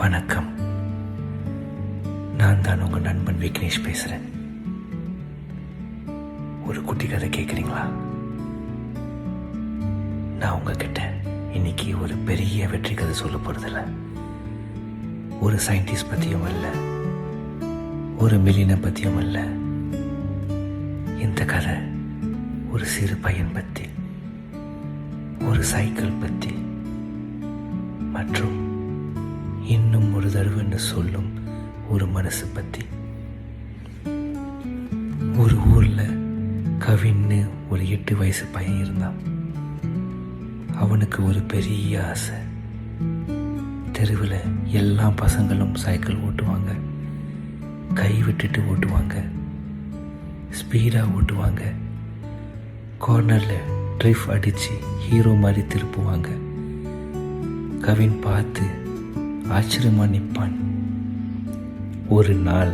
வணக்கம். நான் தான் உங்கள் நண்பன் விக்னேஷ் பேசுகிறேன். ஒரு குட்டி கதை கேட்குறீங்களா? நான் உங்ககிட்ட இன்னைக்கு ஒரு பெரிய வெற்றி கதை சொல்ல போகிறதில்ல. ஒரு சயின்டிஸ்ட் பற்றியும் இல்லை, ஒரு மில்லியனை பற்றியும் இல்லை. இந்த கதை ஒரு சிறு பையன் பற்றி, ஒரு சைக்கிள் பற்றி, மற்றும் இன்னும் ஒரு தடவைன்னு சொல்லும் ஒரு மனசு பற்றி. ஒரு ஊரில் கவின்னு ஒரு 8 வயசு பையன் இருந்தான். அவனுக்கு ஒரு பெரிய ஆசை. தெருவில் எல்லா பசங்களும் சைக்கிள் ஓட்டுவாங்க, கை விட்டுட்டு ஓட்டுவாங்க, ஸ்பீடாக ஓட்டுவாங்க, கார்னரில் ட்ரிஃப் அடித்து ஹீரோ மாதிரி திருப்புவாங்க. கவின் பார்த்து ஆச்சரியமாக நிற்பான். ஒரு நாள்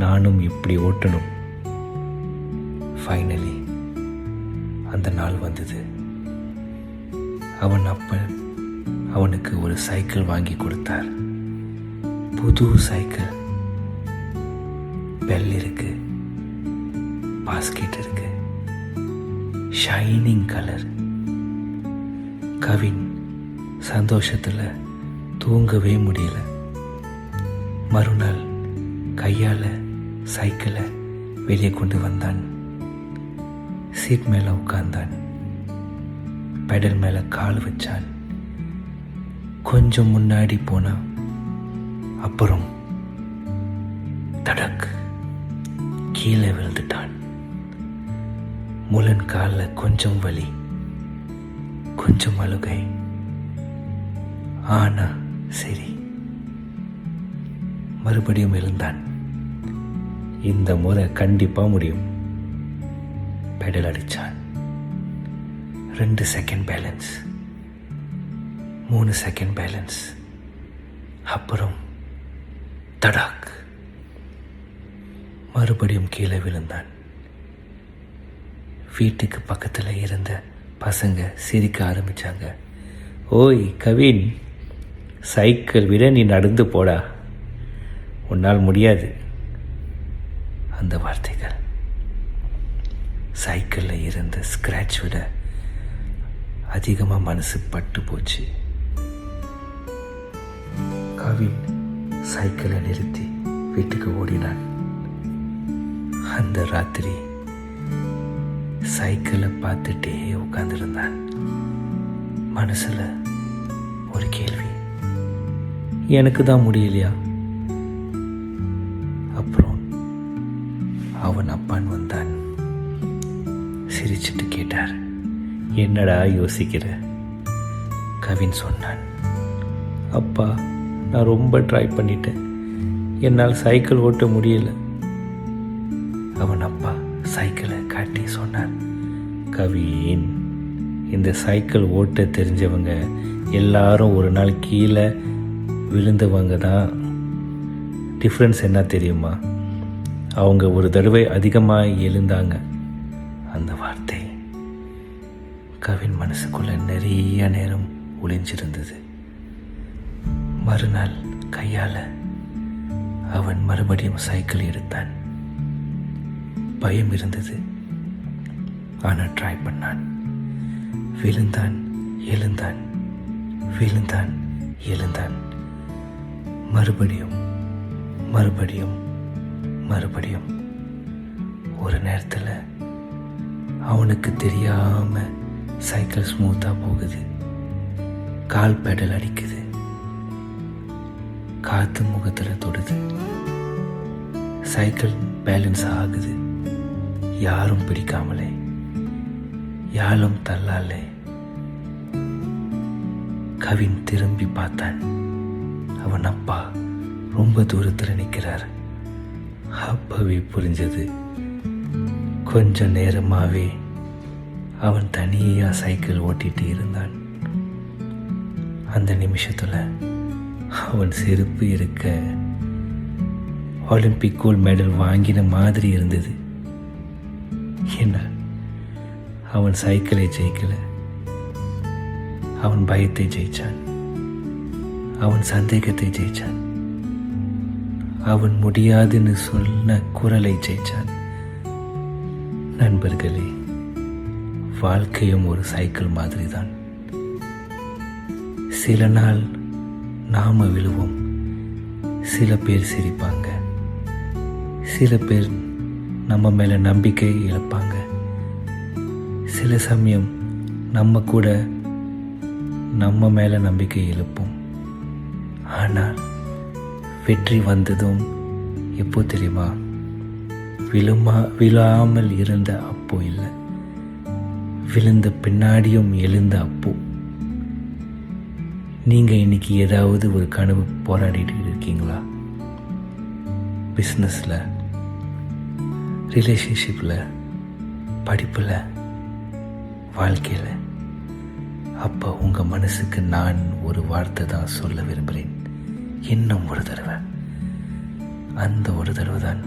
நானும் இப்படி ஓட்டணும். ஃபைனலி அந்த நாள் வந்தது. அவன் அப்பன் அவனுக்கு ஒரு சைக்கிள் வாங்கி கொடுத்தார். புது சைக்கிள். பெல் இருக்கு, பாஸ்கெட் இருக்கு, ஷைனிங் கலர். கவின் சந்தோஷத்தில் தூங்கவே முடியல. மறுநாள் கையால் சைக்கிளை வெளியே கொண்டு வந்தான். சீட் மேலே உட்கார்ந்தான். பெடல் மேலே கால் வச்சான். கொஞ்சம் முன்னாடி போனான். அப்புறம் தடக் கீழே விழுந்துட்டான். முழன் காலில் கொஞ்சம் வலி, கொஞ்சம் அழுகை. ஆனா சரி, மறுபடியும் எழுந்தான். இந்த முறை கண்டிப்பா முடியும். பெடல் அடிச்சான். 2 செகண்ட் பேலன்ஸ், 3 செகண்ட் பேலன்ஸ், அப்புறம் தடாக் மறுபடியும் கீழே விழுந்தான். வீட்டுக்கு பக்கத்தில் இருந்த பசங்க சிரிக்க ஆரம்பிச்சாங்க. ஓய் கவின், சைக்கிள் விட நீ நடந்து போடா, உன்னால் முடியாது. அந்த வார்த்தைகள் சைக்கிளில் இருந்த ஸ்க்ராட்ச் விட அதிகமாக மனசு பட்டு போச்சு. கவின் சைக்கிளை நிறுத்தி வீட்டுக்கு ஓடினான். அந்த ராத்திரி சைக்கிளை பார்த்துட்டே உட்கார்ந்துருந்தான். மனசில் ஒரு கேள்வி, எனக்கு தான் முடியலையா? அப்புறம் அவன் அப்பான் வந்தான். சிரிச்சிட்டு கேட்டார், என்னடா யோசிக்கிற? கவின் சொன்னான், அப்பா நான் ரொம்ப ட்ரை பண்ணிட்டேன், என்னால் சைக்கிள் ஓட்ட முடியல. அவன் அப்பா சைக்கிளை காட்டி சொன்னான், கவின், இந்த சைக்கிள் ஓட்ட தெரிஞ்சவங்க எல்லாரும் ஒரு நாள் கீழே விழுந்தவங்க தான். டிஃப்ரென்ஸ் என்ன தெரியுமா? அவங்க ஒரு தடவை அதிகமாக எழுந்தாங்க. அந்த வார்த்தை கவின் மனசுக்குள்ள நிறைய நேரம் ஒளிஞ்சிருந்தது. மறுநாள் கையால் அவன் மறுபடியும் சைக்கிள் எடுத்தான். பயம் இருந்தது, ஆனால் ட்ரை பண்ணான். விழுந்தான், எழுந்தான், விழுந்தான், எழுந்தான். மறுபடியும் மறுபடியும் மறுபடியும். ஒரு நேரத்தில் அவனுக்கு தெரியாம சைக்கிள் ஸ்மூத்தா போகுது. கால் பெடல் அடிக்குது, காத்து முகத்தில் தொடுது, சைக்கிள் பேலன்ஸ் ஆகுது. யாரும் பிடிக்காமலே, யாரும் தள்ளாலே. கவின் திரும்பி பார்த்தான். அவன் அப்பா ரொம்ப தூரத்தில் நிற்கிறார். அப்பவே புரிஞ்சது, கொஞ்ச நேரமாகவே அவன் தனியாக சைக்கிள் ஓட்டிகிட்டு இருந்தான். அந்த நிமிஷத்தில் அவன் செருப்பு இருக்க ஒலிம்பிக் கோல்ட் மெடல் வாங்கின மாதிரி இருந்தது. என்ன, அவன் சைக்கிளை ஜெயிக்கலை, அவன் பயத்தை ஜெயிச்சான், அவன் சந்தேகத்தை ஜெயிச்சான். அவன் முடியாதுன்னு சொன்ன குரலை ஜெயிச்சான். நண்பர்களே, வாழ்க்கையும் ஒரு சைக்கிள் மாதிரி தான். சில நாள் நாம விழுவோம், சில பேர் சிரிப்பாங்க, சில பேர் நம்ம மேலே நம்பிக்கை இழப்பாங்க. சில சமயம் நம்ம கூட நம்ம மேலே நம்பிக்கை இழப்போம். ஆனால் வெற்றி வந்ததும் எப்போ தெரியுமா? விழாமல் இருந்த அப்போ இல்லை, விழுந்த பின்னாடியும் எழுந்த அப்போ. நீங்கள் இன்னைக்கு ஏதாவது ஒரு கனவு போராடிட்டு இருக்கீங்களா? பிஸ்னஸில், ரிலேஷன்ஷிப்பில், படிப்பில், வாழ்க்கையில். அப்போ உங்கள் மனசுக்கு நான் ஒரு வார்த்தை தான் சொல்ல விரும்புகிறேன். இன்னும் ஒரு தடவை. அந்த ஒரு தடவை தான்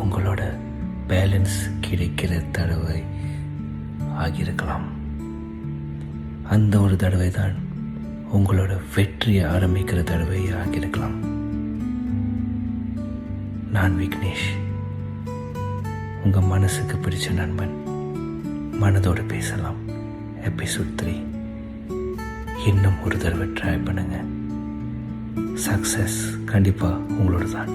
உங்களோட பேலன்ஸ் கிடைக்கிற தடவை ஆகியிருக்கலாம். அந்த ஒரு தடவை தான் உங்களோட வெற்றியை ஆரம்பிக்கிற தடவை ஆகியிருக்கலாம். நான் விக்னேஷ், உங்கள் மனசுக்கு பிடிச்ச நண்பன். மனதோடு பேசலாம் எபிசோட் 3. இன்னும் ஒரு தடவை ட்ரை பண்ணுங்க. சக்ஸஸ் கண்டிப்பாக உங்களோட தான்.